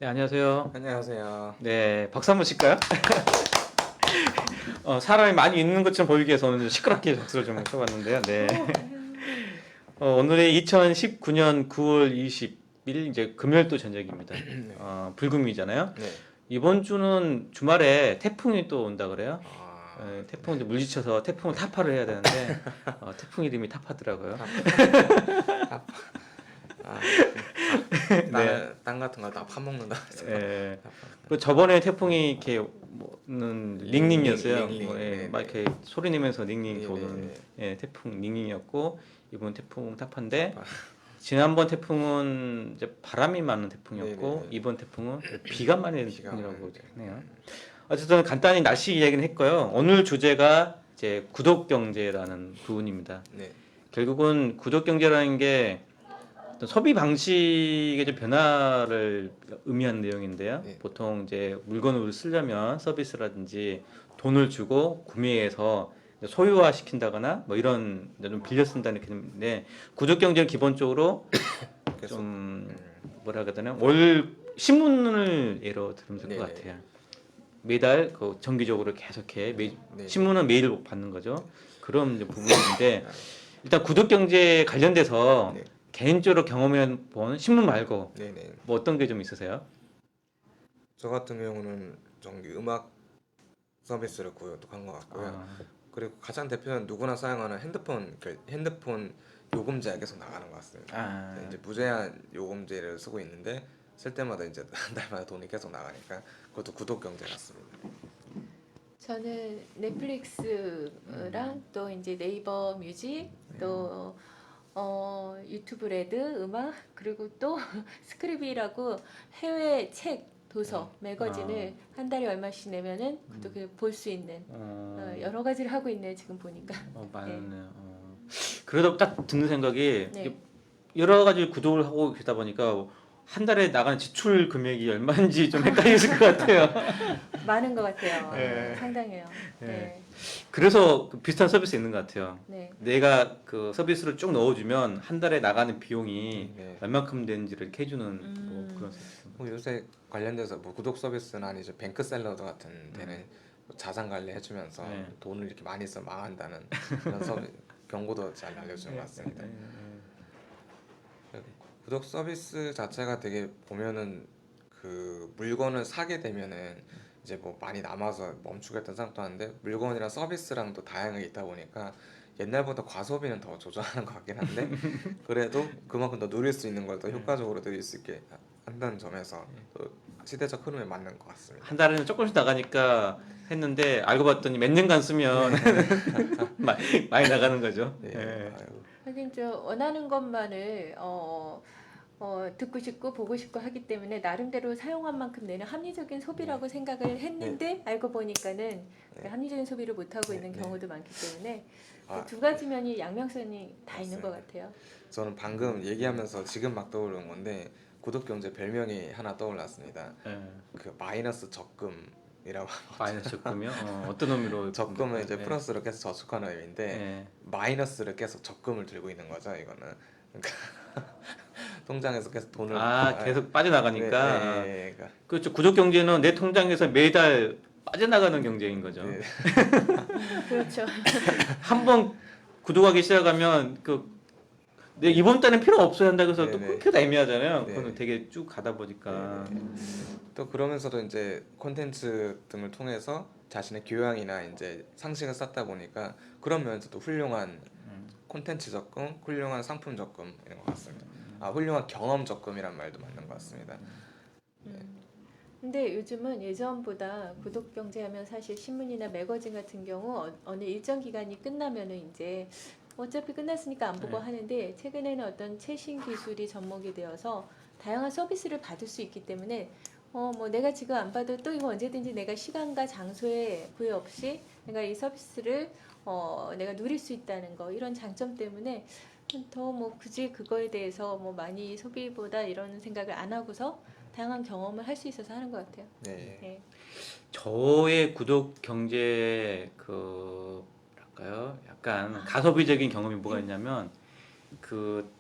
네, 안녕하세요. 안녕하세요. 네, 박수 한번 칠까요? 사람이 많이 있는 것처럼 보이기 위해서는 좀 시끄럽게 박수를 좀 쳐봤는데요. 네. 오늘이 2019년 9월 20일 이제 금요일도 저녁입니다. 네. 불금이잖아요. 네. 이번 주는 주말에 태풍이 또 온다 그래요. 아, 태풍 이제 물리쳐서 태풍을 타파를 해야 되는데 태풍 이름이 타파더라고요. 아, 네. 땅 같은 거 다 파먹는다. 예. 그 저번에 태풍이 이렇게 뭐는 닝닝이었어요. 닝닝, 뭐, 예, 네, 막 네. 이렇게 소리 내면서 닝닝 네, 도는 네, 예, 태풍 닝닝이었고 이번 태풍 타파인데 타파. 지난번 태풍은 이제 바람이 많은 태풍이었고 네, 네, 네. 이번 태풍은 비가 많은 비가 태풍이라고 많은, 하네요. 어쨌든 간단히 날씨 이야기는 했고요. 오늘 주제가 이제 구독 경제라는 부분입니다. 네. 결국은 구독 경제라는 게 어떤 소비 방식의 좀 변화를 의미하는 내용인데요. 네. 보통 이제 물건을 쓰려면 서비스라든지 돈을 주고 구매해서 소유화 시킨다거나 뭐 이런 좀 빌려 쓴다는 개념인데 구독 경제는 기본적으로 계속 좀 뭐라 해야 되나 월 신문을 예로 들면 될 것 네네. 같아요. 매달 그 정기적으로 계속해 네. 신문은 매일 받는 거죠. 그런 이제 부분인데 일단 구독 경제 관련돼서 네. 개인적으로 경험해 본 신문 말고 네네. 뭐 어떤 게 좀 있으세요? 저 같은 경우는 정기 음악 서비스를 구독한 것 같고요. 아, 그리고 가장 대표는 누구나 사용하는 핸드폰 요금제가 계속 나가는 것 같습니다. 아, 네, 이제 무제한 요금제를 쓰고 있는데 쓸 때마다 이제 한 달마다 돈이 계속 나가니까 그것도 구독 경제 같습니다. 저는 넷플릭스랑 또 이제 네이버 뮤직 또 유튜브 레드 음악 그리고 또 스크립이라고 해외 책 도서 매거진을 한 달에 얼마씩 내면은 그렇게 볼 수 있는 여러 가지를 하고 있네요 지금 보니까. 많네요. 그러다 딱 듣는 생각이 네. 여러 가지 구독을 하고 계다 보니까 한 달에 나가는 지출 금액이 얼마인지 좀 헷갈리실 것 같아요. 많은 것 같아요. 네. 상당해요. 네. 네. 그래서 그 비슷한 서비스 있는 것 같아요. 네. 내가 그 서비스를 쭉 넣어주면 한 달에 나가는 비용이 네. 얼마큼 되는지를 이렇게 해주는 뭐 그런 서비스. 뭐 요새 관련돼서 뭐 구독 서비스나 아니죠 뱅크샐러드 같은 데는 뭐 자산 관리 해주면서 네. 돈을 이렇게 많이 써면 망한다는 그런 경고도 잘 알려주는 것 같습니다. 구독 서비스 자체가 되게 보면은 그 물건을 사게 되면은 이제 뭐 많이 남아서 멈추겠다는 생각도 하는데 물건이랑 서비스랑도 다양하게 있다 보니까 옛날보다 과소비는 더 조절하는 것 같긴 한데 그래도 그만큼 더 누릴 수 있는 걸 더 효과적으로 누릴 수 있게 한다는 점에서 또 시대적 흐름에 맞는 것 같습니다. 한 달에는 조금씩 나가니까 했는데 알고 봤더니 몇 년간 쓰면 많이 나가는 거죠. 네. 예. 아유, 하긴 저 원하는 것만을 듣고 싶고 보고 싶고 하기 때문에 나름대로 사용한 만큼 내는 합리적인 소비라고 생각을 했는데 알고 보니까는 그 합리적인 소비를 못 하고 있는 경우도 많기 때문에 아, 두 가지 면이 양면성이 다 있는 것 같아요. 저는 방금 얘기하면서 지금 막 떠오르는 건데 구독 경제 별명이 하나 떠올랐습니다. 예. 그 마이너스 적금이라고 마이너스 적금이요? 어떤 의미로? 적금은 이제 예. 플러스로 계속 저축하는 의미인데 예. 마이너스를 계속 적금을 들고 있는 거죠. 이거는 그러니까 통장에서 계속 돈을 계속 빠져나가니까. 네, 그러니까, 그렇죠. 구독 경제는 내 통장에서 매달 빠져나가는 경제인 거죠. 네. 그렇죠. 한 번 구독하기 시작하면 내 이번 달엔 필요 없어야 한다고 해서 또 네네. 끊기도 애매하잖아요. 네. 그거는 되게 쭉 가다 보니까. 또 그러면서도 이제 콘텐츠 등을 통해서 자신의 교양이나 이제 상식을 쌓다 보니까 그런 면에서도 훌륭한 콘텐츠 적금, 훌륭한 상품 적금 이런 것 같습니다. 훌륭한 경험 적금이란 말도 맞는 것 같습니다. 근데 요즘은 예전보다 구독 경제하면 사실 신문이나 매거진 같은 경우 어느 일정 기간이 끝나면은 이제 어차피 끝났으니까 안 보고 하는데 최근에는 어떤 최신 기술이 접목이 되어서 다양한 서비스를 받을 수 있기 때문에 뭐 내가 지금 안 봐도 또 이거 언제든지 내가 시간과 장소에 구애 없이 내가 이 서비스를 내가 누릴 수 있다는 거 이런 장점 때문에 더 뭐 굳이 그거에 대해서 뭐 많이 소비보다 이런 생각을 안 하고서 다양한 경험을 할 수 있어서 하는 것 같아요. 네. 네. 저의 구독 경제 뭐랄까요? 약간 가소비적인 경험이 뭐가 있냐면 그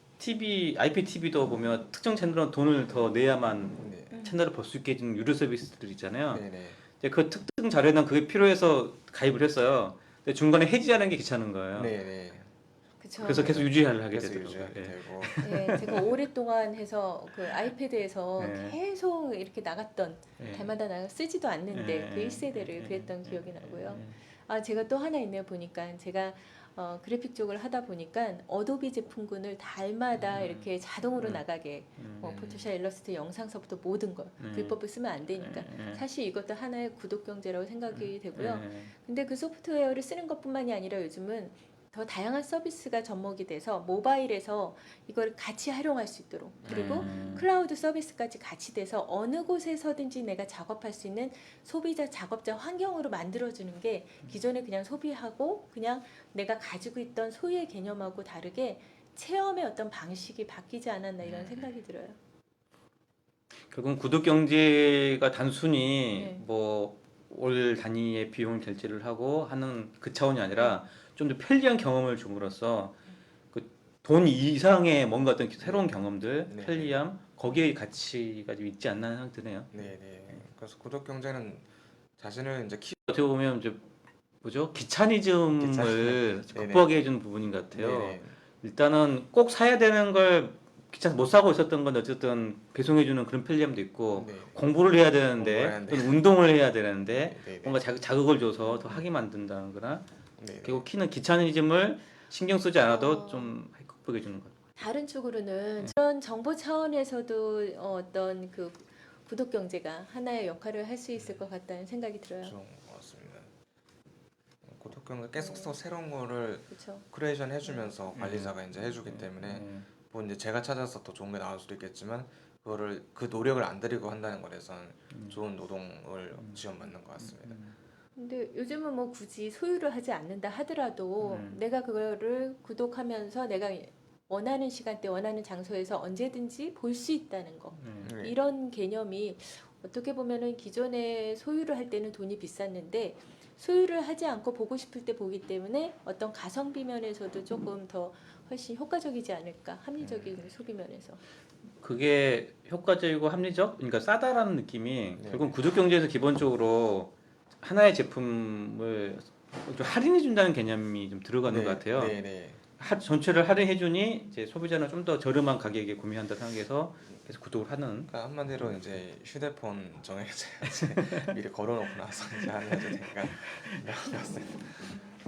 IPTV도 보면 특정 채널은 돈을 더 내야만 네. 채널을 볼 수 있게 해주는 유료 서비스들 있잖아요. 네네. 근데 그 특정 자료에는 그게 필요해서 가입을 했어요. 근데 중간에 해지하는 게 귀찮은 거예요. 네네. 그쵸. 그래서 계속 유지를 하게 계속 되더라고요. 유지하게 예. 되고. 예, 제가 오랫동안 해서 그 아이패드에서 네. 계속 이렇게 나갔던 예. 달마다 쓰지도 않는데 그 예. 1세대를 예. 그랬던 기억이 나고요. 예. 아, 제가 또 하나 있네요. 보니까 제가 그래픽 쪽을 하다 보니까 어도비 제품군을 달마다 이렇게 자동으로 나가게 포토샵, 일러스트, 영상서부터 모든 걸 불법을 쓰면 안 되니까 사실 이것도 하나의 구독 경제라고 생각이 되고요. 근데 그 소프트웨어를 쓰는 것뿐만이 아니라 요즘은 더 다양한 서비스가 접목이 돼서 모바일에서 이걸 같이 활용할 수 있도록 그리고 클라우드 서비스까지 같이 돼서 어느 곳에서든지 내가 작업할 수 있는 소비자 작업자 환경으로 만들어주는 게 기존에 그냥 소비하고 그냥 내가 가지고 있던 소유의 개념하고 다르게 체험의 어떤 방식이 바뀌지 않았나 이런 생각이 들어요. 결국은 구독 경제가 단순히 네. 뭐 월 단위의 비용을 결제를 하고 하는 그 차원이 아니라 좀 더 편리한 경험을 줌으로써 그 돈 이상의 뭔가 어떤 새로운 경험들, 네. 편리함 거기에 가치가 좀 있지 않나 생각이 드네요. 네네. 그래서 구독 경제는 자신을 이제 어떻게 보면 이제 뭐죠? 귀차니즘을 네네. 극복하게 해주는 부분인 것 같아요. 네네. 일단은 꼭 사야 되는 걸 귀찮아서 못 사고 있었던 건 어쨌든 배송해주는 그런 편리함도 있고 네. 공부를 해야 공부를 되는데 해야 되는데. 또는 운동을 해야 되는데 네네. 뭔가 자극을 줘서 더 하게 만든다는 거나 네네. 결국 키는 귀차니즘을 신경 쓰지 않아도 어. 좀 극복해주는 것 같아요. 다른 쪽으로는 그런 정보 차원에서도 어떤 그 구독 경제가 하나의 역할을 할 수 있을 것 같다는 생각이 들어요. 좋은 것 같습니다. 구독 경제 계속 네. 또 새로운 거를 그렇죠. 크리에이션 해주면서 관리자가 이제 해주기 때문에 뭐 이제 제가 찾아서 더 좋은 게 나올 수도 있겠지만 그거를 그 노력을 안 들이고 한다는 것에선 좋은 노동을 지원받는 것 같습니다. 근데 요즘은 뭐 굳이 소유를 하지 않는다 하더라도 내가 그거를 구독하면서 내가 원하는 시간대, 원하는 장소에서 언제든지 볼 수 있다는 거. 네. 이런 개념이 어떻게 보면은 기존에 소유를 할 때는 돈이 비쌌는데 소유를 하지 않고 보고 싶을 때 보기 때문에 어떤 가성비 면에서도 조금 더 훨씬 효과적이지 않을까 합리적인 소비 면에서. 그게 효과적이고 합리적, 그러니까 싸다라는 느낌이 네. 결국 구독 경제에서 기본적으로 하나의 제품을 좀 할인해 준다는 개념이 좀 들어가는 것 같아요. 네네. 전체를 할인해주니 이제 소비자는 좀 더 저렴한 가격에 구매한다 생각해서 계속 구독을 하는. 그러니까 한마디로 이제 휴대폰 정해서 이제 미리 걸어놓고 나서 이제 하면 되니까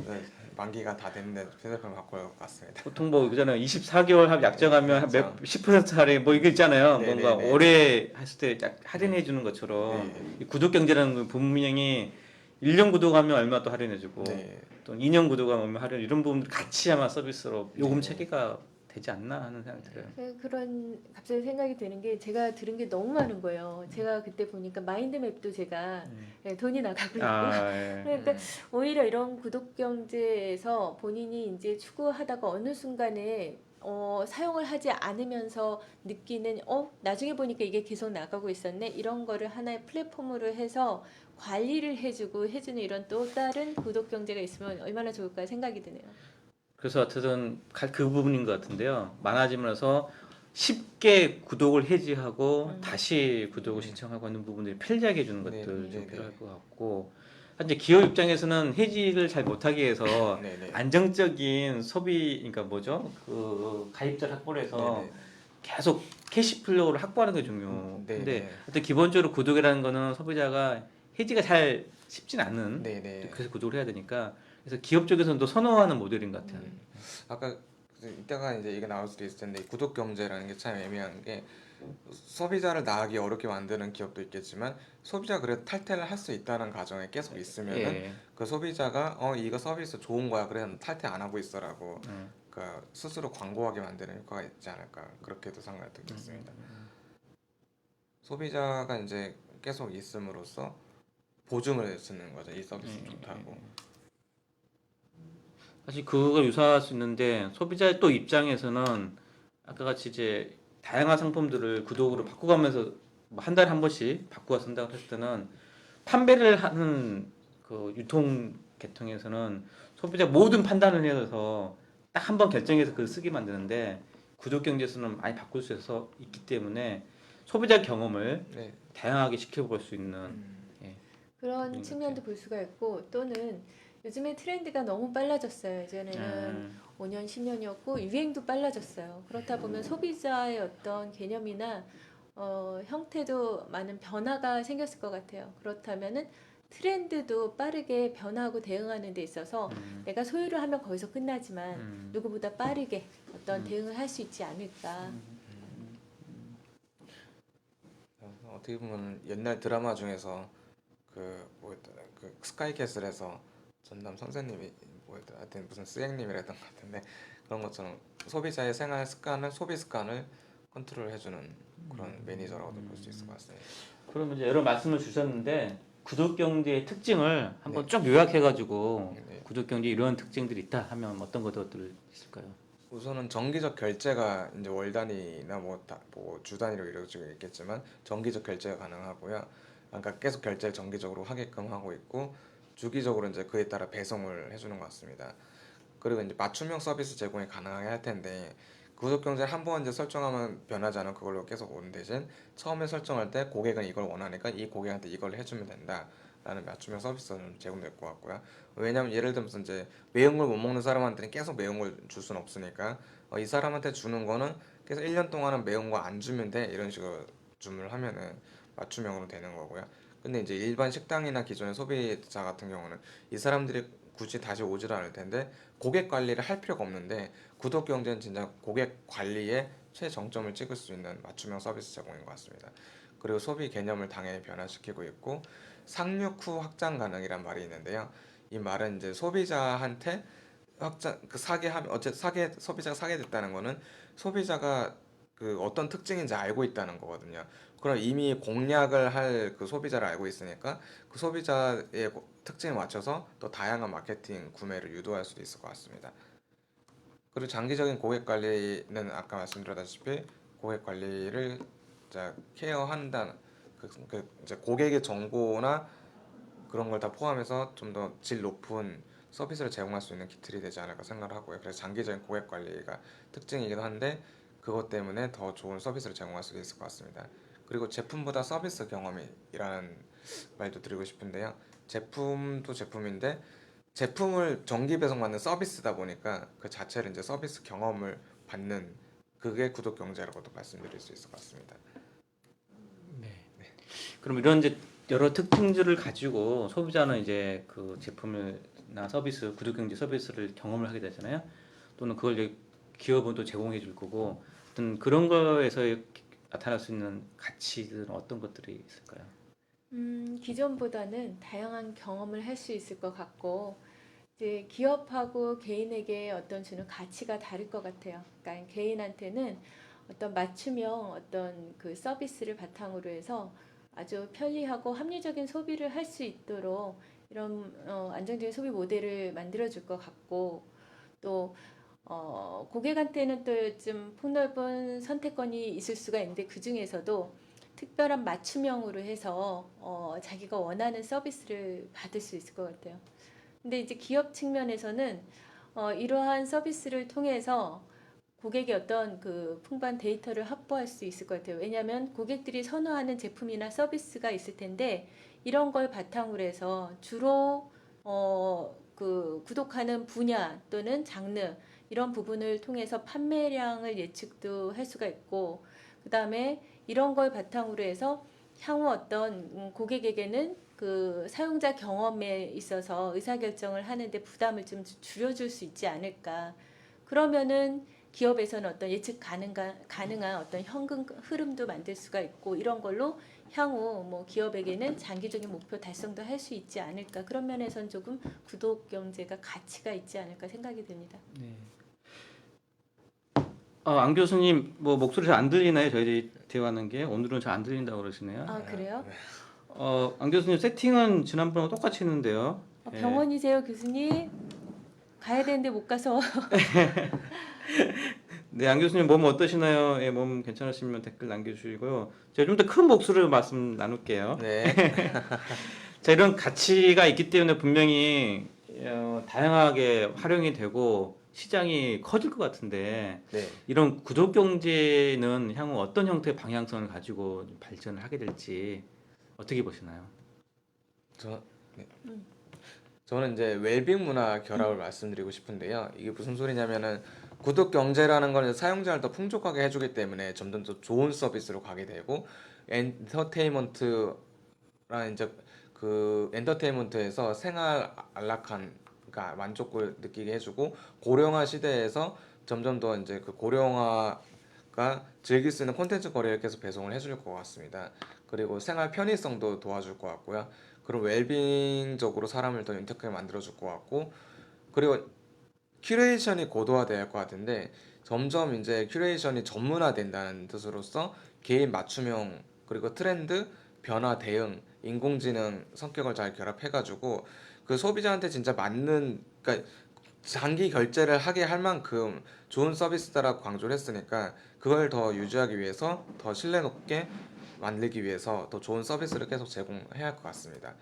네, 만기가 다 됐는데 휴대폰 바꿀 것 같습니다. 보통 뭐 그잖아요. 24개월 약정하면 네, 몇 10% 할인 뭐 이거 있잖아요. 네, 뭔가 네, 네. 오래 했을 때 할인해 주는 것처럼 네. 이 구독 경제라는 건 분명히 1년 구독하면 얼마 또 할인해 주고 네. 또 2년 구독하면 얼마 할인 이런 부분들 같이 아마 서비스로 요금 네. 체계가 되지 않나 하는 생각이 들어요. 그런 갑자기 생각이 드는 게 제가 들은 게 너무 많은 거예요. 제가 그때 보니까 마인드맵도 제가 돈이 나가고 있고 예. 그러니까 오히려 이런 구독 경제에서 본인이 이제 추구하다가 어느 순간에 사용을 하지 않으면서 느끼는 나중에 보니까 이게 계속 나가고 있었네 이런 거를 하나의 플랫폼으로 해서 관리를 해주고 해주는 이런 또 다른 구독 경제가 있으면 얼마나 좋을까 생각이 드네요. 그래서 어쨌든 그 부분인 것 같은데요. 많아지면서 쉽게 구독을 해지하고 다시 구독을 신청하고 하는 부분들이 편리하게 해주는 네, 것들 좀 네, 필요할 네. 것 같고 현재 기업 입장에서는 해지를 잘 못하게 해서 네네. 안정적인 소비 그러니까 뭐죠? 그 가입자를 확보를 해서 네네. 계속 캐시플로우를 확보하는 게 중요한데 네네. 어떤 기본적으로 구독이라는 거는 소비자가 해지가 잘 쉽진 않는 네네. 그래서 구독을 해야 되니까 그래서 기업 쪽에서는 또 선호하는 모델인 것 같아요. 아까 이따가 이제 이게 나올 수도 있을 텐데 이 구독 경제라는 게 참 애매한 게 소비자를 나가기 어렵게 만드는 기업도 있겠지만 소비자 그래도 탈퇴를 할 수 있다는 가정에 계속 있으면은 예. 그 소비자가 이거 서비스 좋은 거야 그래서 탈퇴 안 하고 있어라고 그러니까 스스로 광고하게 만드는 효과가 있지 않을까 그렇게도 생각이 들겠습니다. 소비자가 이제 계속 있음으로써 보증을 쓰는 거죠. 이 서비스 좋다고. 사실 그거 유사할 수 있는데 소비자의 또 입장에서는 아까 같이 이제 다양한 상품들을 구독으로 바꿔가면서 뭐 한 달에 한 번씩 바꾸어 쓴다고 했을 때는 판매를 하는 그 유통 계통에서는 소비자 모든 판단을 해서 딱 한 번 결정해서 그걸 쓰게 만드는데 구독 경제에서는 많이 바꿀 수 있기 때문에 소비자 경험을 네. 다양하게 시켜볼 수 있는 그런 그런 측면도 볼 수가 있고 또는 요즘에 트렌드가 너무 빨라졌어요. 예전에는 음, 5년, 10년이었고 유행도 빨라졌어요. 그렇다 보면 소비자의 어떤 개념이나 형태도 많은 변화가 생겼을 것 같아요. 그렇다면은 트렌드도 빠르게 변화하고 대응하는 데 있어서 내가 소유를 하면 거기서 끝나지만 누구보다 빠르게 어떤 대응을 할 수 있지 않을까. 어떻게 보면 옛날 드라마 중에서 그 뭐였더라 그 스카이캐슬에서 전남 선생님이 뭐였더라 하여튼 무슨 스승님이랬던 것 같은데 그런 것처럼 소비자의 생활 습관을 소비 습관을 컨트롤해주는 그런 매니저라고도 볼 수 있을 것 같습니다. 그러면 이제 여러 말씀을 주셨는데 구독 경제의 특징을 한번 네. 쭉 요약해가지고 네. 구독 경제 이런 특징들이 있다 하면 어떤 것들이 있을까요? 우선은 정기적 결제가 이제 월 단위나 주 단위로 이루어지고 있겠지만 정기적 결제가 가능하고요. 그러니까 계속 결제를 정기적으로 하게끔 하고 있고 주기적으로 이제 그에 따라 배송을 해주는 것 같습니다. 그리고 이제 맞춤형 서비스 제공이 가능하게 할 텐데 구독 경제를 한번 이제 설정하면 변하지 않은 그걸로 계속 오는 대신 처음에 설정할 때 고객은 이걸 원하니까 이 고객한테 이걸 해주면 된다라는 맞춤형 서비스는 제공될 것 같고요. 왜냐하면 예를 들면서 이제 매운 걸 못 먹는 사람한테는 계속 매운 걸 줄 수는 없으니까 이 사람한테 주는 거는 계속 1년 동안은 매운 거 안 주면 돼 이런 식으로 주문을 하면은 맞춤형으로 되는 거고요. 근데 이제 일반 식당이나 기존의 소비자 같은 경우는 이 사람들이 굳이 다시 오질 않을 텐데 고객 관리를 할 필요가 없는데 구독 경제는 진짜 고객 관리에 최정점을 찍을 수 있는 맞춤형 서비스 제공인 것 같습니다. 그리고 소비 개념을 당연히 변화시키고 있고 상륙 후 확장 가능이란 말이 있는데요. 이 말은 이제 소비자한테 확장 그 사게 하면 어쨌든 사게 소비자가 사게 됐다는 거는 소비자가 그 어떤 특징인지 알고 있다는 거거든요. 그럼 이미 공략을 할 그 소비자를 알고 있으니까 그 소비자의 특징에 맞춰서 더 다양한 마케팅 구매를 유도할 수도 있을 것 같습니다. 그리고 장기적인 고객 관리는 아까 말씀드렸다시피 고객 관리를 이제 케어한다는 이제 고객의 정보나 그런 걸 다 포함해서 좀 더 질 높은 서비스를 제공할 수 있는 기틀이 되지 않을까 생각을 하고요. 그래서 장기적인 고객 관리가 특징이기도 한데 그것 때문에 더 좋은 서비스를 제공할 수 있을 것 같습니다. 그리고 제품보다 서비스 경험이라는 말도 드리고 싶은데요. 제품도 제품인데 제품을 정기 배송받는 서비스다 보니까 그 자체를 이제 서비스 경험을 받는 그게 구독 경제라고도 말씀드릴 수 있을 것 같습니다. 그럼 이런 이제 여러 특징들을 가지고 소비자는 이제 그 제품이나 서비스, 구독 경제 서비스를 경험을 하게 되잖아요. 또는 그걸 이제 기업은 또 제공해 줄 거고 어떤 그런 거에서 나타날 수 있는 가치들은 어떤 것들이 있을까요? 기존보다는 다양한 경험을 할 수 있을 것 같고 이제 기업하고 개인에게 어떤 주는 가치가 다를 것 같아요. 그러니까 개인한테는 어떤 맞춤형 어떤 그 서비스를 바탕으로 해서 아주 편리하고 합리적인 소비를 할 수 있도록 이런 안정적인 소비 모델을 만들어 줄 것 같고 또 고객한테는 또 좀 폭넓은 선택권이 있을 수가 있는데 그 중에서도 특별한 맞춤형으로 해서 자기가 원하는 서비스를 받을 수 있을 것 같아요. 근데 이제 기업 측면에서는 이러한 서비스를 통해서 고객의 어떤 그 풍부한 데이터를 확보할 수 있을 것 같아요. 왜냐하면 고객들이 선호하는 제품이나 서비스가 있을 텐데 이런 걸 바탕으로 해서 주로 그 구독하는 분야 또는 장르 이런 부분을 통해서 판매량을 예측도 할 수가 있고 그 다음에 이런 걸 바탕으로 해서 향후 어떤 고객에게는 그 사용자 경험에 있어서 의사결정을 하는데 부담을 좀 줄여줄 수 있지 않을까. 그러면은 기업에서는 어떤 예측 가능한 어떤 현금 흐름도 만들 수가 있고 이런 걸로 향후 뭐 기업에게는 장기적인 목표 달성도 할 수 있지 않을까. 그런 면에서는 조금 구독 경제가 가치가 있지 않을까 생각이 듭니다. 네. 안 교수님 뭐 목소리 잘 안 들리나요? 저희들이 대화하는 게 오늘은 잘 안 들린다고 그러시네요. 아 그래요? 안 교수님 세팅은 지난번과 똑같이 했는데요. 예. 병원이세요 교수님? 가야 되는데 못 가서. 네, 안 교수님 몸 어떠시나요? 예, 몸 괜찮으시면 댓글 남겨주시고요. 제가 좀 더 큰 목소리로 말씀 나눌게요. 네. 자, 이런 가치가 있기 때문에 분명히 다양하게 활용이 되고 시장이 커질 것 같은데 네. 이런 구독 경제는 향후 어떤 형태의 방향성을 가지고 발전을 하게 될지 어떻게 보시나요? 저, 네. 음. 저는 이제 웰빙 문화 결합을 말씀드리고 싶은데요. 이게 무슨 소리냐면은 구독 경제라는 거는 사용자를 더 풍족하게 해주기 때문에 점점 더 좋은 서비스로 가게 되고 엔터테인먼트라는 이제 그 엔터테인먼트에서 생활 안락한 그러니까 만족을 느끼게 해주고 고령화 시대에서 점점 더 이제 그 고령화가 즐길 수 있는 콘텐츠 거리를 계속 배송을 해줄 것 같습니다. 그리고 생활 편의성도 도와줄 것 같고요. 그런 웰빙적으로 사람을 더 윤택하게 만들어줄 것 같고 그리고 큐레이션이 고도화될 것 같은데 점점 이제 큐레이션이 전문화된다는 뜻으로서 개인 맞춤형 그리고 트렌드 변화 대응 인공지능 성격을 잘 결합해가지고 그 소비자한테 진짜 맞는 그러니까 장기 결제를 하게 할 만큼 좋은 서비스다라고 강조를 했으니까 그걸 더 유지하기 위해서 더 신뢰 높게 만들기 위해서 더 좋은 서비스를 계속 제공해야 할 것 같습니다.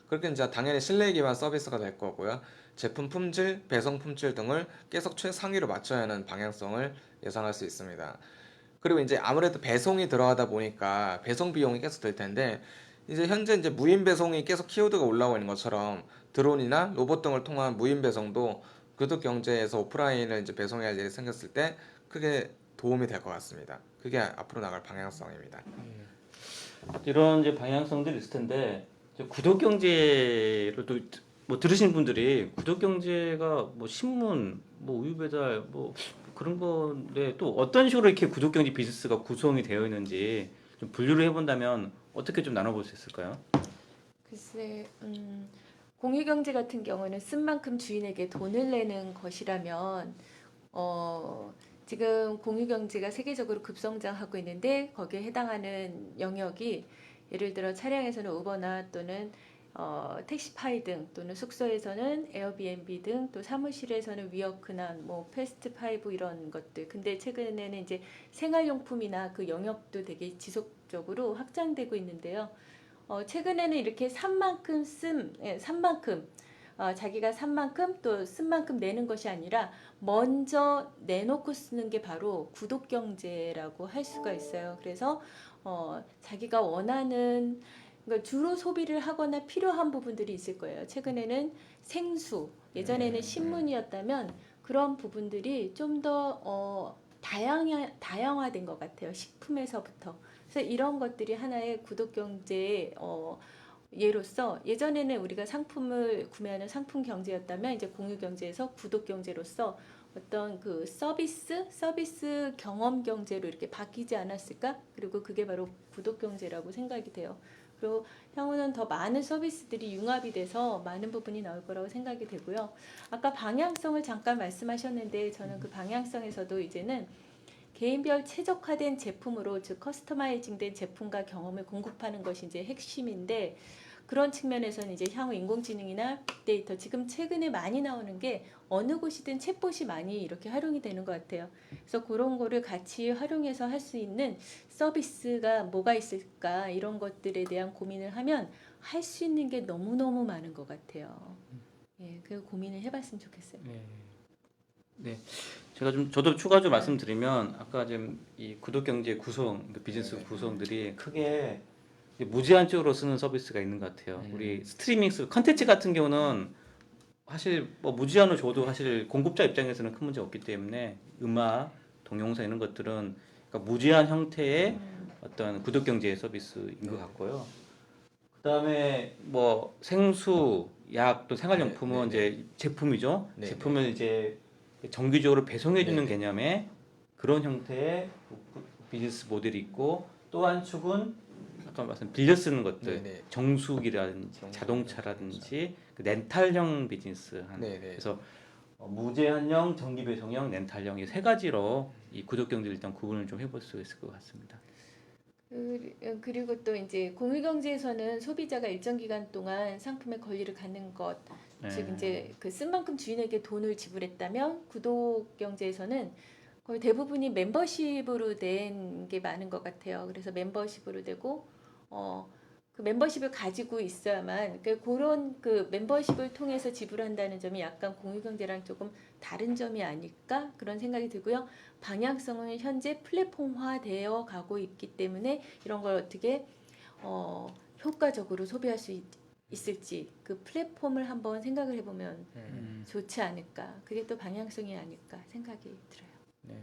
그렇게 이제 당연히 신뢰 기반 서비스가 될 거고요. 제품 품질, 배송 품질 등을 계속 최상위로 맞춰야 하는 방향성을 예상할 수 있습니다. 그리고 이제 아무래도 배송이 들어가다 보니까 배송 비용이 계속 들 텐데 이제 현재 이제 무인 배송이 계속 키워드가 올라오고 있는 것처럼 드론이나 로봇 등을 통한 무인 배송도 구독 경제에서 오프라인을 이제 배송해야 할 일이 생겼을 때 크게 도움이 될 것 같습니다. 그게 앞으로 나갈 방향성입니다. 이런 이제 방향성들이 있을 텐데 이제 구독 경제를 또 뭐 들으신 분들이 구독 경제가 뭐 신문, 뭐 우유 배달 뭐 그런 건데 또 어떤 식으로 이렇게 구독 경제 비즈니스가 구성이 되어 있는지 좀 분류를 해본다면 어떻게 좀 나눠볼 수 있을까요? 글쎄, 공유경제 같은 경우는 쓴 만큼 주인에게 돈을 내는 것이라면 지금 공유경제가 세계적으로 급성장하고 있는데 거기에 해당하는 영역이 예를 들어 차량에서는 우버나 또는 택시파이 등 또는 숙소에서는 에어비앤비 등 또 사무실에서는 위워크나 뭐 패스트파이브 이런 것들. 근데 최근에는 이제 생활용품이나 그 영역도 되게 지속적으로 확장되고 있는데요. 최근에는 이렇게 산 만큼 자기가 산 만큼 또 쓴 만큼 내는 것이 아니라 먼저 내놓고 쓰는 게 바로 구독 경제라고 할 수가 있어요. 그래서 자기가 원하는 그러니까 주로 소비를 하거나 필요한 부분들이 있을 거예요. 최근에는 생수, 예전에는 신문이었다면 그런 부분들이 좀 더 다양화된 것 같아요. 식품에서부터. 그래서 이런 것들이 하나의 구독 경제의 예로서 예전에는 우리가 상품을 구매하는 상품 경제였다면 이제 공유 경제에서 구독 경제로서 어떤 그 서비스 경험 경제로 이렇게 바뀌지 않았을까? 그리고 그게 바로 구독 경제라고 생각이 돼요. 그리고 향후는 더 많은 서비스들이 융합이 돼서 많은 부분이 나올 거라고 생각이 되고요. 아까 방향성을 잠깐 말씀하셨는데 저는 그 방향성에서도 이제는 개인별 최적화된 제품으로 즉 커스터마이징된 제품과 경험을 공급하는 것이 이제 핵심인데 그런 측면에서는 이제 향후 인공지능이나 빅데이터 지금 최근에 많이 나오는 게 어느 곳이든 챗봇이 많이 이렇게 활용이 되는 것 같아요. 그래서 그런 거를 같이 활용해서 할 수 있는 서비스가 뭐가 있을까 이런 것들에 대한 고민을 하면 할 수 있는 게 너무너무 많은 것 같아요. 예, 그 고민을 해봤으면 좋겠어요. 네, 제가 좀 저도 추가적으로 말씀드리면 아까 좀 이 구독 경제 구성, 그 비즈니스 구성들이 크게 이제 무제한적으로 쓰는 서비스가 있는 것 같아요. 우리 스트리밍 컨텐츠 같은 경우는 사실 뭐 무제한으로 줘도 사실 공급자 입장에서는 큰 문제 없기 때문에 음악, 동영상 이런 것들은 그러니까 무제한 형태의 어떤 구독 경제 서비스인 것 같고요. 그다음에 뭐 생수, 약 또 생활용품은 이제 제품이죠. 네, 제품을 이제 정기적으로 배송해 주는 네, 네. 개념의 그런 형태의 비즈니스 모델이 있고 또 한 축은 아까 말씀 빌려 쓰는 것들 네, 네. 정수기라든지 자동차라든지 그 렌탈형 비즈니스 한 네, 네. 그래서 무제한형, 정기 배송형, 렌탈형 이 세 가지로 이 구독 경제를 일단 구분을 좀 해볼 수 있을 것 같습니다. 그리고 또 이제 공유경제에서는 소비자가 일정 기간 동안 상품의 권리를 갖는 것, 즉 이제 그 쓴 만큼 주인에게 돈을 지불했다면 구독경제에서는 거의 대부분이 멤버십으로 된 게 많은 것 같아요. 그래서 멤버십으로 되고 그 멤버십을 가지고 있어야만 그런 그 멤버십을 통해서 지불한다는 점이 약간 공유경제랑 조금 다른 점이 아닐까 그런 생각이 들고요. 방향성은 현재 플랫폼화되어 가고 있기 때문에 이런 걸 어떻게 효과적으로 소비할 수 있을지 그 플랫폼을 한번 생각을 해보면 좋지 않을까. 그게 또 방향성이 아닐까 생각이 들어요. 네.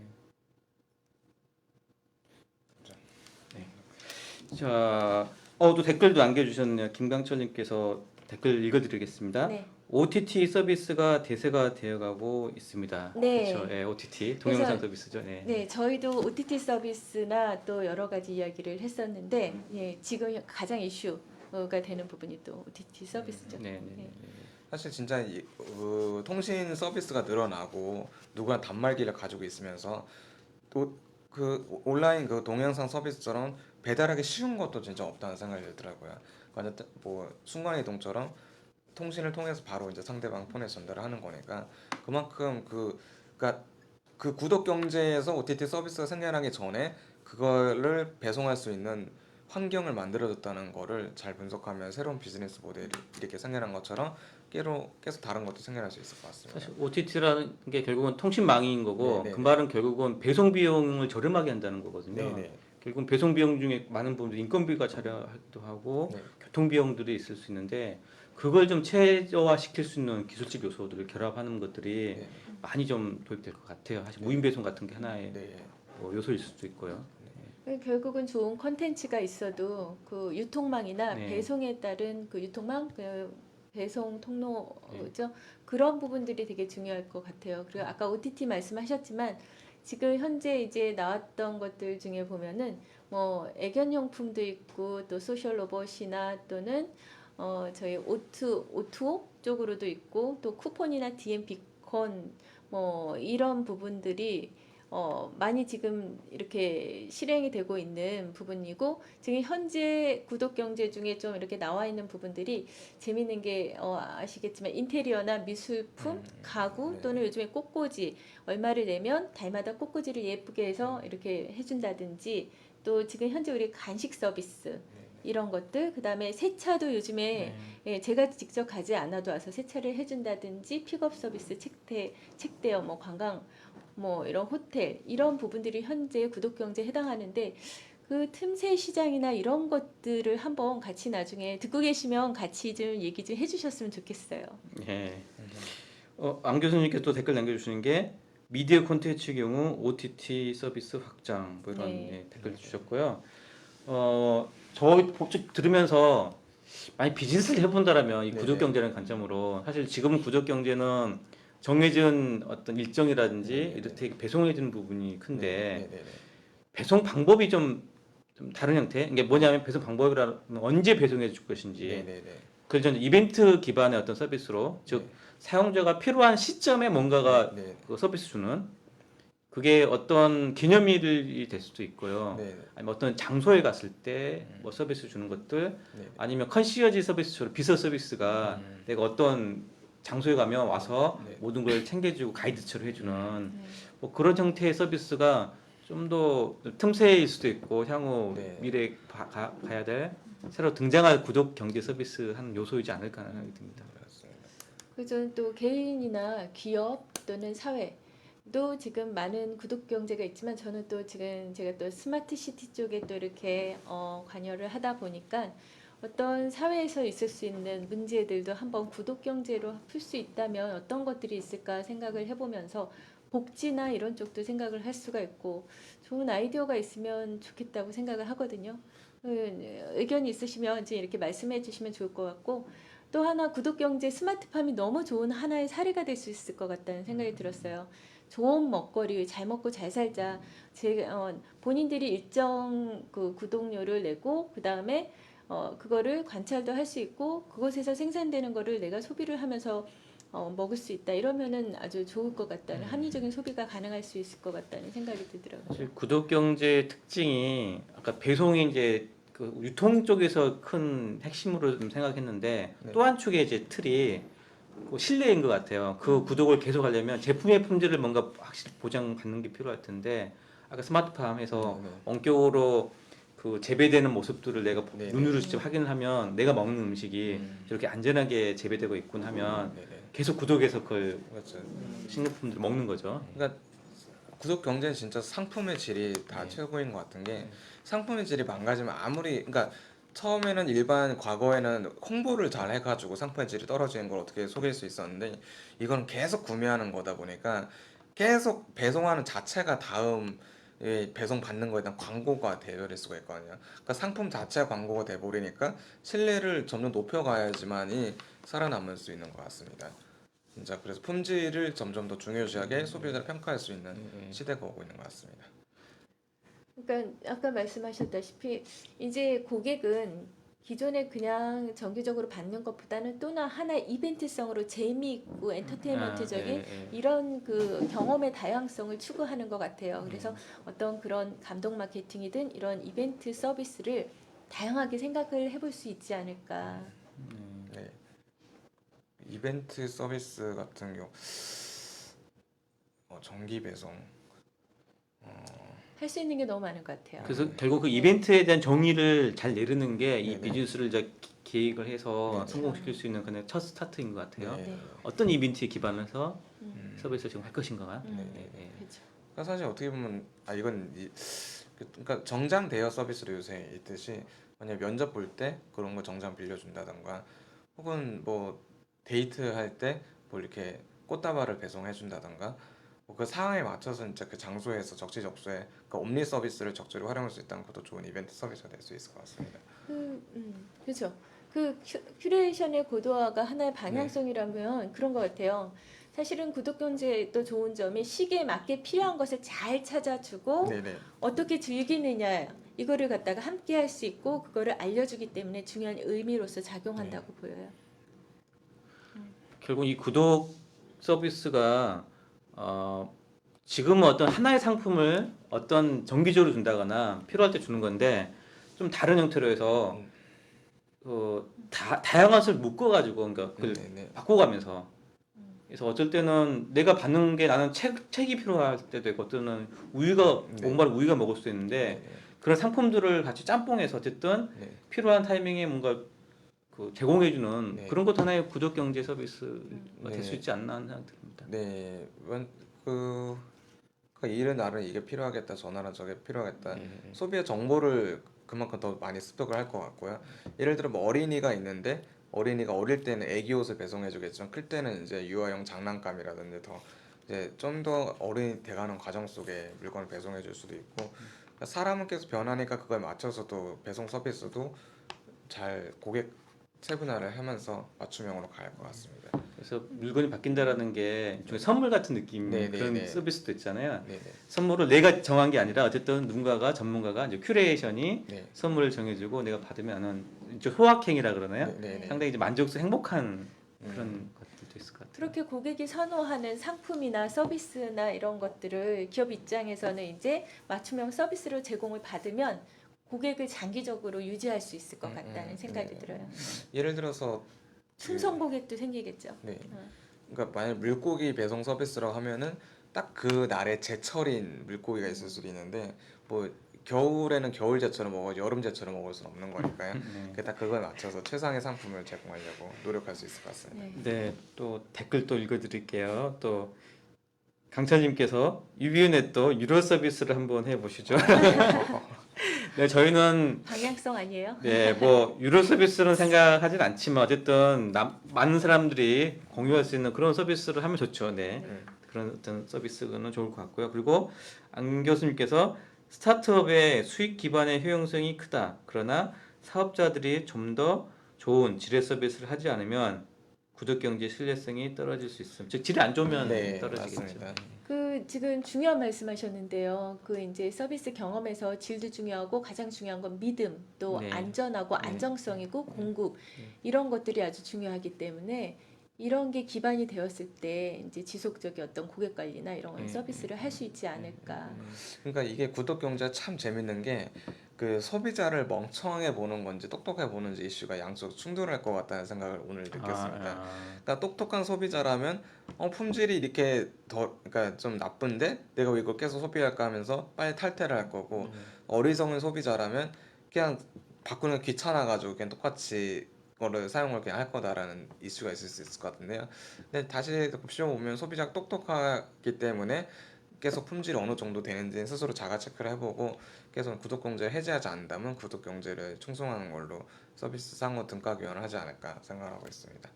자, 또 댓글도 남겨주셨네요. 김강철님께서 댓글 읽어드리겠습니다. 네. OTT 서비스가 대세가 되어가고 있습니다. 네. 그렇죠. 네, OTT 동영상 그래서 서비스죠. 네. 네, 저희도 OTT 서비스나 또 여러 가지 이야기를 했었는데 예, 지금 가장 이슈가 되는 부분이 또 OTT 서비스죠. 네, 네, 네. 사실 진짜 통신 서비스가 늘어나고 누구나 단말기를 가지고 있으면서 또 그 온라인 그 동영상 서비스처럼 배달하기 쉬운 것도 진짜 없다는 생각이 들더라고요. 완전 뭐 순간 이동처럼 통신을 통해서 바로 이제 상대방 폰에 전달을 하는 거니까 그만큼 그러니까 그 구독 경제에서 OTT 서비스가 생겨나기 전에 그거를 배송할 수 있는 환경을 만들어줬다는 거를 잘 분석하면 새로운 비즈니스 모델이 이렇게 생겨난 것처럼 계속 다른 것도 생겨날 수 있을 것 같습니다. 사실 OTT라는 게 결국은 통신망인 거고 네, 네, 그 말은 결국은 배송 비용을 저렴하게 한다는 거거든요. 네네. 결국은 배송 비용 중에 많은 부분도 인건비가 차려하기도 하고 네. 교통 비용들이 있을 수 있는데 그걸 좀 최저화시킬 수 있는 기술적 요소들을 결합하는 것들이 네. 많이 좀 도입될 것 같아요. 사실 네. 무인 배송 같은 게 하나의 네. 뭐 요소일 수도 있고요. 결국은 좋은 컨텐츠가 있어도 그 유통망이나 네. 배송에 따른 그 유통망, 그 배송 통로죠. 그런 부분들이 되게 중요할 것 같아요. 그리고 아까 OTT 말씀하셨지만 지금 현재 이제 나왔던 것들 중에 보면은 뭐 애견용품도 있고 또 소셜 로봇이나 또는 저희 오투오 쪽으로도 있고 또 쿠폰이나 DM 비컨 뭐 이런 부분들이 많이 지금 이렇게 실행이 되고 있는 부분이고 지금 현재 구독 경제 중에 좀 이렇게 나와 있는 부분들이 재밌는 게 아시겠지만 인테리어나 미술품, 가구 네. 또는 요즘에 꽃꽂이 얼마를 내면 달마다 꽃꽂이를 예쁘게 해서 이렇게 해준다든지 또 지금 현재 우리 간식 서비스 이런 것들 그다음에 세차도 요즘에 예, 제가 직접 가지 않아도 와서 세차를 해준다든지 픽업 서비스 책대여 뭐 관광 뭐 이런 호텔 이런 부분들이 현재 구독 경제에 해당하는데 그 틈새 시장이나 이런 것들을 한번 같이 나중에 듣고 계시면 같이 좀 얘기 좀 해주셨으면 좋겠어요. 예. 안 교수님께서 또 댓글 남겨주시는 게 미디어 콘텐츠의 경우 OTT 서비스 확장 뭐 이런 네. 예, 댓글 주셨고요. 저 들으면서 많이 비즈니스를 해본다라면 이 네네. 구독 경제라는 관점으로 사실 지금 구독 경제는 정해진 어떤 일정이라든지 네네네. 이렇게 배송해주는 부분이 큰데 네네네. 배송 방법이 좀 다른 형태. 이게 뭐냐면 배송 방법이라면 언제 배송해 줄 것인지. 네네네. 그래서 저는 이벤트 기반의 어떤 서비스로 즉 사용자가 필요한 시점에 뭔가가 네. 그 서비스 주는 그게 어떤 기념일이 될 수도 있고요. 네. 아니면 어떤 장소에 갔을 때 뭐 서비스 주는 것들 네. 아니면 컨시어지 서비스처럼 비서 서비스가 내가 어떤 장소에 가면 와서 네. 모든 걸 챙겨주고 가이드처럼 해주는 네. 뭐 그런 형태의 서비스가 좀 더 틈새일 수도 있고 향후 네. 미래에 가야 될 새로 등장할 구독 경제 서비스 한 요소이지 않을까 하는 생각이 듭니다. 그렇습니다. 그래서 저는 또 개인이나 기업 또는 사회도 지금 많은 구독 경제가 있지만 저는 또 지금 제가 또 스마트 시티 쪽에 또 이렇게 관여를 하다 보니까 어떤 사회에서 있을 수 있는 문제들도 한번 구독 경제로 풀 수 있다면 어떤 것들이 있을까 생각을 해보면서 복지나 이런 쪽도 생각을 할 수가 있고 좋은 아이디어가 있으면 좋겠다고 생각을 하거든요. 의견이 있으시면 이제 이렇게 말씀해 주시면 좋을 것 같고 또 하나 구독경제 스마트팜이 너무 좋은 하나의 사례가 될 수 있을 것 같다는 생각이 들었어요. 좋은 먹거리, 잘 먹고 잘 살자. 본인들이 일정 그 구독료를 내고 그 다음에 그거를 관찰도 할 수 있고 그곳에서 생산되는 거를 내가 소비를 하면서 먹을 수 있다. 이러면은 아주 좋을 것 같다는 합리적인 소비가 가능할 수 있을 것 같다는 생각이 들더라고요. 사실 구독 경제의 특징이 아까 배송이 이제 그 유통 쪽에서 큰 핵심으로 좀 생각했는데 네. 또 한 축의 이제 틀이 그 신뢰인 것 같아요. 그 구독을 계속하려면 제품의 품질을 뭔가 확실히 보장받는 게 필요할 텐데 아까 스마트팜에서 네. 원격으로 그 재배되는 모습들을 내가 네. 눈으로 직접 확인을 하면 내가 먹는 음식이 저렇게 안전하게 재배되고 있군 하면 네네. 계속 구독해서 그걸 그렇죠. 식료품들을 먹는 거죠. 그러니까 구독 경제는 진짜 상품의 질이 다 네. 최고인 것 같은 게 상품의 질이 망가지면 아무리 그러니까 처음에는 일반 과거에는 홍보를 잘 해가지고 상품의 질이 떨어지는 걸 어떻게 속일 수 있었는데 이건 계속 구매하는 거다 보니까 계속 배송하는 자체가 다음 배송 받는 거에 대한 광고가 되어버릴 수가 있거든요. 그러니까 상품 자체가 광고가 돼버리니까 신뢰를 점점 높여가야지만이 살아남을 수 있는 것 같습니다. 진짜 그래서 품질을 점점 더 중요시하게 소비자를 평가할 수 있는 시대가 오고 있는 것 같습니다. 그러니까 아까 말씀하셨다시피 이제 고객은 기존에 그냥 정기적으로 받는 것보다는 또나 하나의 이벤트성으로 재미있고 엔터테인먼트적인 이런 그 경험의 다양성을 추구하는 것 같아요. 그래서 어떤 그런 감동 마케팅이든 이런 이벤트 서비스를 다양하게 생각을 해볼 수 있지 않을까. 네. 이벤트 서비스 같은 경우 정기 배송 할 수 있는 게 너무 많은 것 같아요. 그래서 결국 그 이벤트에 대한 정의를 잘 내리는 게 이 네네. 비즈니스를 이제 계획을 해서 네네. 성공시킬 수 있는 그냥 첫 스타트인 것 같아요. 네. 네. 어떤 이벤트에 기반해서 음. 서비스를 지금 할 것인가가. 음. 네. 그렇죠. 그러니까 사실 어떻게 보면 그러니까 정장 대여 서비스로 요새 있듯이 만약 면접 볼 때 그런 거 정장 빌려준다던가 혹은 뭐 데이트할 때 뭐 이렇게 꽃다발을 배송해 준다던가 그 상황에 맞춰서 진짜 그 장소에서 적지적소에 그 옴니 서비스를 적절히 활용할 수 있다는 것도 좋은 이벤트 서비스가 될 수 있을 것 같습니다. 그렇죠. 그 큐레이션의 고도화가 하나의 방향성이라면 그런 것 같아요. 사실은 구독 경제의 또 좋은 점이 시기에 맞게 필요한 것을 잘 찾아주고 네네. 어떻게 즐기느냐 이거를 갖다가 함께 할 수 있고 그거를 알려주기 때문에 중요한 의미로서 작용한다고 보여요. 결국 이 구독 서비스가 지금은 어떤 하나의 상품을 어떤 정기적으로 준다거나 필요할 때 주는 건데 좀 다른 형태로 해서 다양한 것을 묶어가지고 그러니까 그걸 네네. 바꿔가면서 그래서 어쩔 때는 내가 받는 게 나는 책이 필요할 때도 있고 어떤 때는 우유가 네. 목마른 우유가 먹을 수도 있는데 그런 상품들을 같이 짬뽕해서 어쨌든 네. 필요한 타이밍에 뭔가 그 제공해주는 네. 그런 것도 하나의 구독 경제 서비스가 될 수 네. 있지 않나 하는 생각이 듭니다. 네. 그 이런 날은 이게 필요하겠다, 전날은 저게 필요하겠다. 소비의 정보를 그만큼 더 많이 습득을 할 것 같고요. 예를 들어 뭐 어린이가 있는데 어린이가 어릴 때는 애기 옷을 배송해주겠지만 클 때는 이제 유아용 장난감이라든지 더 이제 좀 더 어른이 돼가는 과정 속에 물건을 배송해줄 수도 있고 그러니까 사람은 계속 변하니까 그거에 맞춰서도 배송 서비스도 잘 고객 세분화를 하면서 맞춤형으로 갈 것 같습니다. 그래서 물건이 바뀐다라는 게 일종의 선물 같은 느낌 네, 네, 그런 네. 서비스도 있잖아요. 네네. 선물을 내가 정한 게 아니라 어쨌든 누군가가 전문가가 이제 큐레이션이 네. 선물을 정해주고 내가 받으면은 이제 소확행이라 그러나요? 네네. 상당히 이제 만족스 행복한 그런 음. 것들도 있을 것 같아요. 그렇게 고객이 선호하는 상품이나 서비스나 이런 것들을 기업 입장에서는 이제 맞춤형 서비스로 제공을 받으면 고객을 장기적으로 유지할 수 있을 것 같다는 생각이 네. 들어요. 예를 들어서 충성 고객도 생기겠죠. 네. 어. 그러니까 만약 물고기 배송 서비스라고 하면은 딱 그 날에 제철인 물고기가 있을 수도 있는데 뭐 겨울에는 겨울 제철을 먹어 여름 제철을 먹을 수는 없는 거니까요. 딱 그거에 맞춰서 최상의 상품을 제공하려고 노력할 수 있을 것 같습니다. 네. 네, 또 댓글 또 읽어드릴게요. 또 강철님께서 유비은에 또 유료 서비스를 한번 해보시죠. 네, 저희는 방향성 아니에요? 네, 뭐 유료 서비스는 생각하진 않지만 어쨌든 많은 사람들이 공유할 수 있는 그런 서비스를 하면 좋죠. 네, 그런 어떤 서비스는 좋을 것 같고요. 그리고 안 교수님께서 스타트업의 수익 기반의 효용성이 크다. 그러나 사업자들이 좀 더 좋은 지뢰 서비스를 하지 않으면 구독 경제 신뢰성이 떨어질 수 있음. 즉 질이 안 좋으면 네, 떨어지겠죠. 맞습니다. 그 지금 중요한 말씀하셨는데요. 그 이제 서비스 경험에서 질도 중요하고 가장 중요한 건 믿음, 또 네. 안전하고 안정성이고 공급 이런 것들이 아주 중요하기 때문에 이런 게 기반이 되었을 때 이제 지속적인 어떤 고객 관리나 이런 서비스를 할 수 있지 않을까. 그러니까 이게 구독 경제가 참 재밌는 게 그 소비자를 멍청해 보는 건지 똑똑해 보는지 이슈가 양쪽 충돌할 것 같다는 생각을 오늘 느꼈습니다. 그러니까 똑똑한 소비자라면 품질이 이렇게 그러니까 좀 나쁜데 내가 왜 이걸 계속 소비할까 하면서 빨리 탈퇴를 할 거고 어리석은 소비자라면 그냥 바꾸는 게 귀찮아가지고 그냥 똑같이 거를 사용을 그냥 할 거다라는 이슈가 있을 수 있을 것 같은데요. 근데 다시 곱씹어 보면 소비자가 똑똑하기 때문에 계속 품질이 어느 정도 되는지 스스로 자가 체크를 해보고 계속 구독 경제를 해지하지 않는다면 구독 경제를 충성하는 걸로 서비스 상호 등가 교환을 하지 않을까 생각하고 있습니다.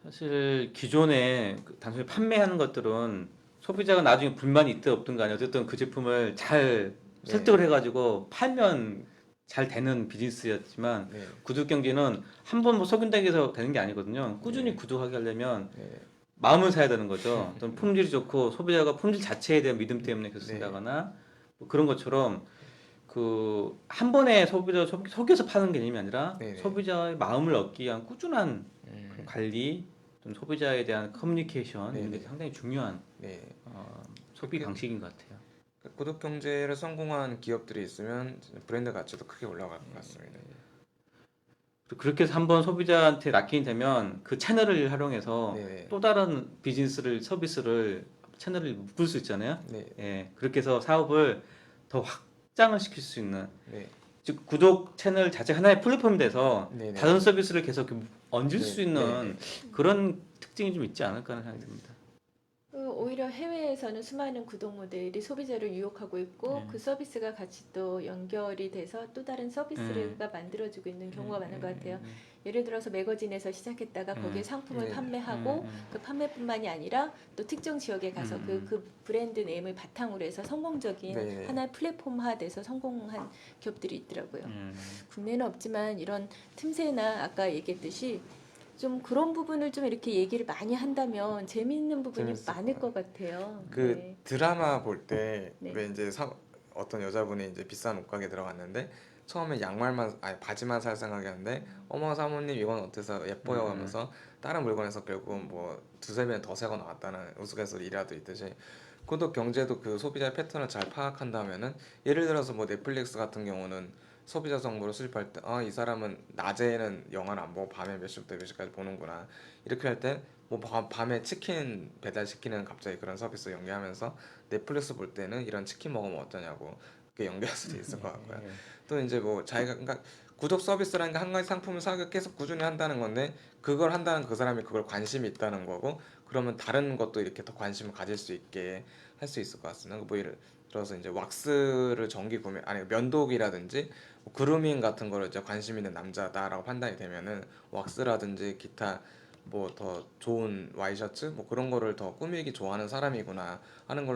사실 기존에 단순히 판매하는 것들은 소비자가 나중에 불만이 있든 없든 간에 어쨌든 그 제품을 잘 네, 설득을 해가지고 팔면 잘 되는 비즈니스였지만 네, 구독 경제는 한 번 뭐 속인다고 해서 되는 게 아니거든요. 꾸준히 네, 구독하게 하려면 네, 마음을 사야 되는 거죠. 또는 품질이 좋고 소비자가 품질 자체에 대한 믿음 때문에 계속 네, 쓴다거나 뭐 그런 것처럼 그 한 번에 소비자 속여서 파는 개념이 아니라 네, 네, 소비자의 마음을 얻기 위한 꾸준한 그런 음, 관리 또는 소비자에 대한 커뮤니케이션 네, 이런 게 네, 상당히 중요한 네. 소비 그렇게 방식인 것 같아요. 구독 경제를 성공한 기업들이 있으면 브랜드 가치도 크게 올라갈 것 같습니다. 그리고 그렇게 해서 한번 소비자한테 락인이 되면 그 채널을 활용해서 네, 네, 또 다른 비즈니스를 서비스를 채널을 묶을 수 있잖아요. 네, 예, 그렇게 해서 사업을 더 확장을 시킬 수 있는 네, 즉 구독 채널 자체 하나의 플랫폼이 돼서 네, 네, 다른 서비스를 계속 이렇게 얹을 수 네, 네, 있는 그런 특징이 좀 있지 않을까 하는 생각이 듭니다. 오히려 해외에서는 수많은 구독 모델이 소비자를 유혹하고 있고 네. 그 서비스가 같이 또 연결이 돼서 또 다른 서비스가 만들어지고 있는 경우가 많은 것 같아요. 예를 들어서 매거진에서 시작했다가 거기에 상품을 네. 판매하고 그 판매뿐만이 아니라 또 특정 지역에 가서 그 브랜드 네임을 바탕으로 해서 성공적인 네. 하나의 플랫폼화돼서 성공한 기업들이 있더라고요. 국내는 없지만 이런 틈새나 아까 얘기했듯이 좀 그런 부분을 좀 이렇게 얘기를 많이 한다면 재미있는 부분이 재밌을 많을 것 것 같아요. 그 네. 드라마 볼 때 네. 왜 이제 어떤 여자분이 이제 비싼 옷가게 들어갔는데 처음에 양말만 아니 바지만 살 생각이었는데 어머 사모님 이건 어때서 예뻐요 하면서 다른 물건에서 결국 뭐 두세 배 더 사고 나왔다는 우스갯소리라도 있듯이 구독 경제도 그 소비자의 패턴을 잘 파악한다면은 예를 들어서 뭐 넷플릭스 같은 경우는 소비자 정보를 수집할 때 아 이 사람은 낮에는 영화를 안 보고 밤에 몇 시부터 몇 시까지 보는구나 이렇게 할 때 뭐 밤에 치킨 배달시키는 갑자기 그런 서비스 연계하면서 넷플릭스 볼 때는 이런 치킨 먹으면 어떠냐고 그렇게 연계할 수도 있을 것 같고요. 또 이제 뭐 자기가 그러니까 구독 서비스라는 게 한 가지 상품을 사고 계속 꾸준히 한다는 건데 그걸 한다는 그 사람이 그걸 관심이 있다는 거고 그러면 다른 것도 이렇게 더 관심을 가질 수 있게 할 수 있을 것 같습니다. 뭐 예를 들어서 이제 왁스를 정기 구매 아니 면도기라든지 뭐 그루밍 같은 거를 이제 관심 있는 남자다라고 판단이 되면은 왁스라든지 기타 뭐 더 좋은 와이셔츠 뭐 그런 거를 더 꾸미기 좋아하는 사람이구나 하는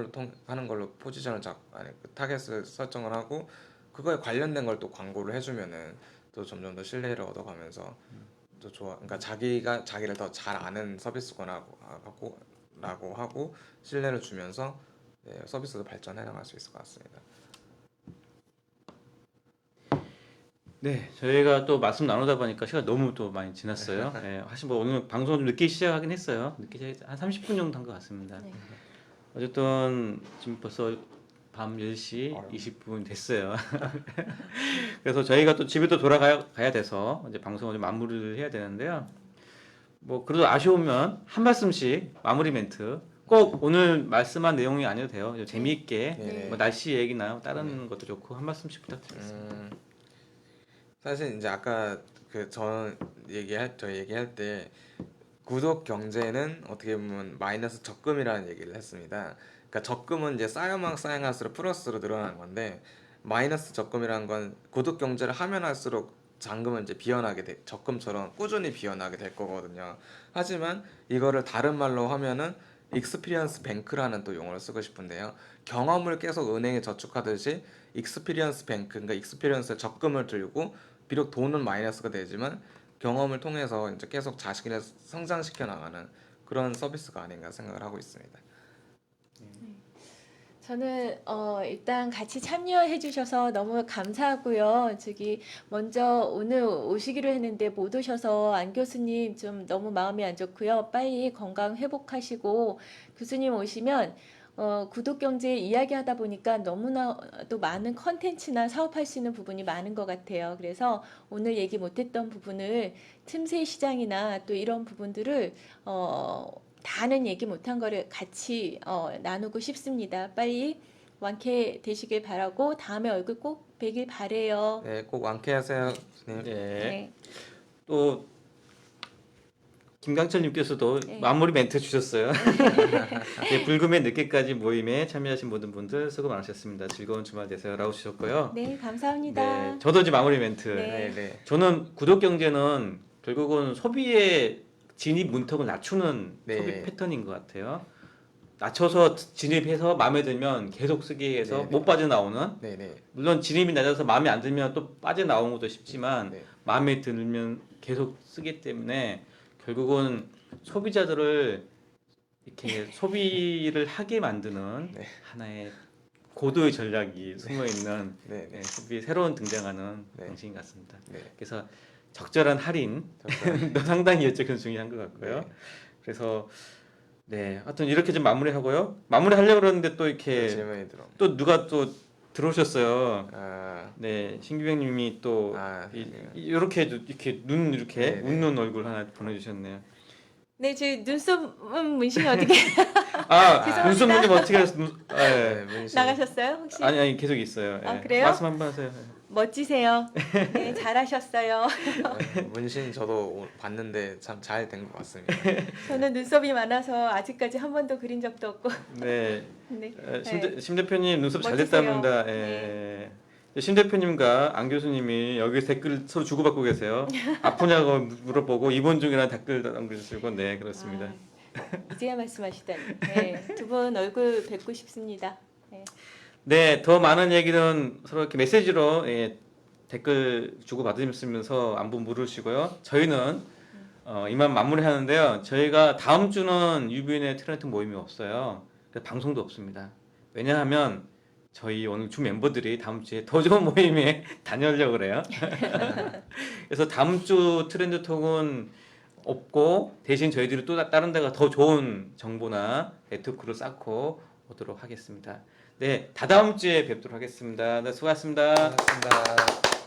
걸로 포지션을 아니 그 타겟을 설정을 하고 그거에 관련된 걸 또 광고를 해주면은 또 점점 더 신뢰를 얻어가면서 또 좋아 그러니까 자기가 자기를 더 잘 아는 서비스구나라고 하고 신뢰를 주면서 네, 서비스도 발전해 나갈 수 있을 것 같습니다. 네, 저희가 또 말씀 나누다 보니까 시간 너무 또 많이 지났어요. 네, 사실 뭐 오늘 방송 좀 늦게 시작하긴 했어요. 늦게 시작 한 30분 정도 한 것 같습니다. 네. 어쨌든 지금 벌써 밤 10시 20분 됐어요. 그래서 저희가 또 집에 또 돌아가야 돼서 이제 방송을 좀 마무리를 해야 되는데요. 뭐 그래도 아쉬우면 한 말씀씩 마무리 멘트. 꼭 오늘 말씀한 내용이 아니어도 돼요. 재미있게 네. 뭐 날씨 얘기나 다른 것도 좋고 한 말씀씩 부탁드리겠습니다. 사실 이제 아까 저희 얘기할 때 구독 경제는 어떻게 보면 마이너스 적금이라는 얘기를 했습니다. 그러니까 적금은 이제 쌓여갈수록 플러스로 늘어나는 건데 마이너스 적금이라는 건 구독 경제를 하면 할수록 잔금은 이제 적금처럼 꾸준히 비어나게 될 거거든요. 하지만 이거를 다른 말로 하면은 익스피리언스 뱅크라는 또 용어를 쓰고 싶은데요. 경험을 계속 은행에 저축하듯이 익스피리언스 뱅크, 그러니까 익스피리언스에 적금을 들고 비록 돈은 마이너스가 되지만 경험을 통해서 이제 계속 자신을 성장시켜 나가는 그런 서비스가 아닌가 생각을 하고 있습니다. 저는 일단 같이 참여해 주셔서 너무 감사하고요. 먼저 오늘 오시기로 했는데 못 오셔서 안 교수님 좀 너무 마음이 안 좋고요. 빨리 건강 회복하시고 교수님 오시면 구독 경제 이야기하다 보니까 너무나도 많은 컨텐츠나 사업할 수 있는 부분이 많은 것 같아요. 그래서 오늘 얘기 못했던 부분을 틈새 시장이나 또 이런 부분들을 다는 얘기 못한 거를 같이 나누고 싶습니다. 빨리 완쾌되시길 바라고 다음에 얼굴 꼭 뵈길 바래요. 네, 꼭 완쾌하세요, 교수님. 네. 또 김강철님께서도 네. 마무리 멘트 주셨어요. 네, 불금의 늦게까지 모임에 참여하신 모든 분들 수고 많으셨습니다. 즐거운 주말 되세요라고 주셨고요. 네, 감사합니다. 네, 저도 이제 마무리 멘트. 네. 네, 네. 저는 구독 경제는 결국은 소비의 진입 문턱을 낮추는 네. 소비 패턴인 것 같아요. 낮춰서 진입해서 마음에 들면 계속 쓰기 해서 네, 네. 못 빠져나오는. 네, 네. 물론 진입이 낮아서 마음에 안 들면 또 빠져나오는 것도 쉽지만 네. 마음에 들면 계속 쓰기 때문에 결국은 소비자들을 이렇게 소비를 하게 만드는 네. 하나의 고도의 전략이 숨어 있는 네, 네. 소비 새로운 등장하는 네. 방식인 것 같습니다. 네. 그래서 적절한 할인 도 상당히 여쭤 중요한 것 같고요. 네. 그래서 네, 하여튼 이렇게 좀 마무리하고요. 마무리하려고 그러는데 또 이렇게 질문이 들어. 또 누가 또 들어오셨어요. 아, 네, 신규병님이 또 아, 이렇게 이렇게 눈 이렇게 네, 네. 웃는 얼굴 하나 보내주셨네요. 네, 지금 눈썹 문신이 어떻게 아, 죄송합니다. 눈썹 문님 어떻게 하셨? 네. 문신. 나가셨어요? 혹시? 아니 계속 있어요. 아, 예. 그래요? 말씀 한번 하세요. 멋지세요. 네, 잘하셨어요. 문신 저도 봤는데 참 잘 된 것 같습니다. 저는 눈썹이 많아서 아직까지 한 번도 그린 적도 없고. 네, 네. 심 대표님 눈썹 잘 멋지세요. 됐답니다. 네. 심 대표님과 안 교수님이 여기 댓글 서로 주고받고 계세요. 아프냐고 물어보고 입원 중이라는 댓글 남겨주시고 네 그렇습니다. 아, 이제야 말씀하시다니. 네, 두 분 얼굴 뵙고 싶습니다. 네. 네, 더 많은 얘기는 서로 이렇게 메시지로 댓글 주고받으시면서 안부 물으시고요. 저희는 이만 마무리하는데요. 저희가 다음 주는 유비인의 트렌드 모임이 없어요. 그래서 방송도 없습니다. 왜냐하면 저희 오늘 주 멤버들이 다음 주에 더 좋은 모임에 다녀오려고 그래요. 그래서 다음 주 트렌드 톡은 없고 대신 저희들이 또 다른 데가 더 좋은 정보나 네트워크를 쌓고 오도록 하겠습니다. 네, 다다음 주에 뵙도록 하겠습니다. 네, 수고하셨습니다. 고맙습니다.